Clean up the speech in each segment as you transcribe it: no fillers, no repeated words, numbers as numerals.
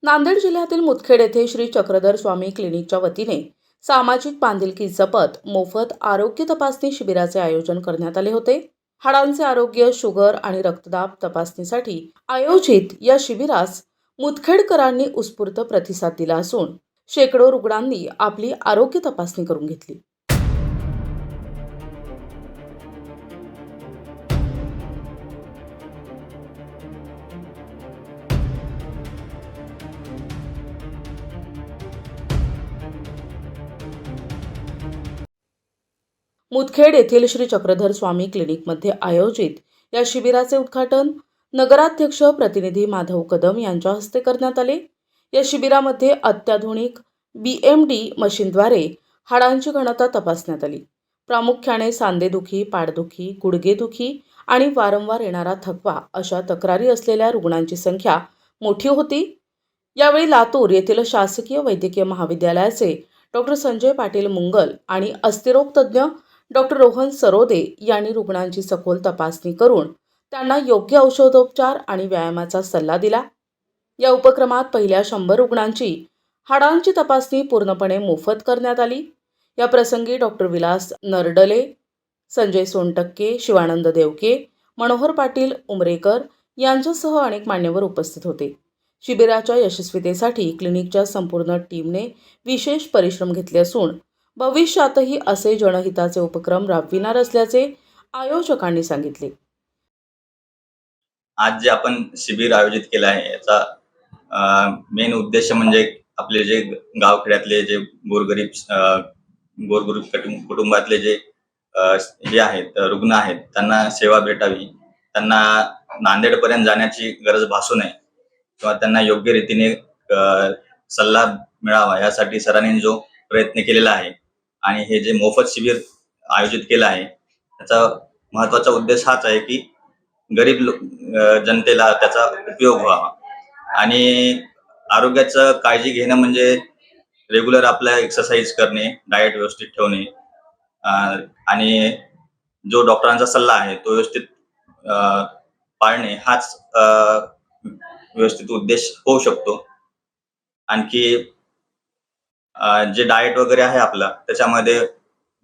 नांदेड जिल्ह्यातील मुदखेड येथे श्री चक्रधर स्वामी क्लिनिकच्या वतीने सामाजिक बांधिलकी जपत मोफत आरोग्य तपासणी शिबिराचे आयोजन करण्यात आले होते. हाडांचे आरोग्य, शुगर आणि रक्तदाब तपासणीसाठी आयोजित या शिबिरास मुदखेडकरांनी उत्स्फूर्त प्रतिसाद दिला असून शेकडो रुग्णांनी आपली आरोग्य तपासणी करून घेतली. मुदखेड येथील श्री चक्रधर स्वामी क्लिनिकमध्ये आयोजित या शिबिराचे उद्घाटन नगराध्यक्ष प्रतिनिधी माधव कदम यांच्या हस्ते करण्यात आले. या शिबिरामध्ये अत्याधुनिक BMD मशीनद्वारे हाडांची घनता तपासण्यात आली. प्रामुख्याने सांधेदुखी, पाठदुखी, गुडघेदुखी आणि वारंवार येणारा थकवा अशा तक्रारी असलेल्या रुग्णांची संख्या मोठी होती. यावेळी लातूर येथील शासकीय वैद्यकीय महाविद्यालयाचे डॉक्टर संजय पाटील मुंगल आणि अस्थिरोग तज्ज्ञ डॉक्टर रोहन सरोदे यांनी रुग्णांची सखोल तपासणी करून त्यांना योग्य औषधोपचार आणि व्यायामाचा सल्ला दिला. या उपक्रमात पहिल्या 100 रुग्णांची हाडांची तपासणी पूर्णपणे मोफत करण्यात आली. या प्रसंगी डॉक्टर विलास नरडले, संजय सोनटक्के, शिवानंद देवके, मनोहर पाटील उमरेकर यांच्यासह अनेक मान्यवर उपस्थित होते. शिबिराच्या यशस्वीतेसाठी क्लिनिकच्या संपूर्ण टीमने विशेष परिश्रम घेतले असून भविष्यातही असे जनहिताचे उपक्रम राबविणार असल्याचे आयोजकांनी सांगितले. आज जे आपण शिबिर आयोजित केलं आहे याचा मेन उद्देश म्हणजे आपले जे गावखेड्यातले जे गोरगरीब कुटुंबातले जे हे आहेत रुग्ण आहेत त्यांना सेवा भेटावी, त्यांना नांदेडपर्यंत जाण्याची गरज भासू नये किंवा त्यांना योग्य रीतीने सल्ला मिळावा यासाठी सरांनी जो प्रयत्न केलेला आहे आणि हे जे मोफत शिबिर आयोजित केलं आहे त्याचा महत्त्वाचा उद्देश हाच आहे की गरीब जनतेला त्याचा उपयोग व्हावा आणि आरोग्याचं काळजी घेणं म्हणजे रेग्युलर आपला एक्सरसाइज करणे, डाएट व्यवस्थित ठेवणे आणि जो डॉक्टरांचा सल्ला आहे तो व्यवस्थित पाळणे हाच व्यवस्थित उद्देश होऊ शकतो. आणखी जे डाएट वगैरे आहे आपला त्याच्यामध्ये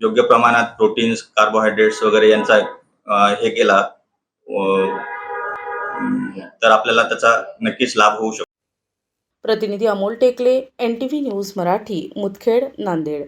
योग्य प्रमाणात प्रोटीन्स, कार्बोहायड्रेट्स वगैरे यांचा हे केला तर आपल्याला त्याचा नक्कीच लाभ होऊ शकतो. प्रतिनिधी अमोल टेकले, NTV न्यूज मराठी, मुदखेड, नांदेड.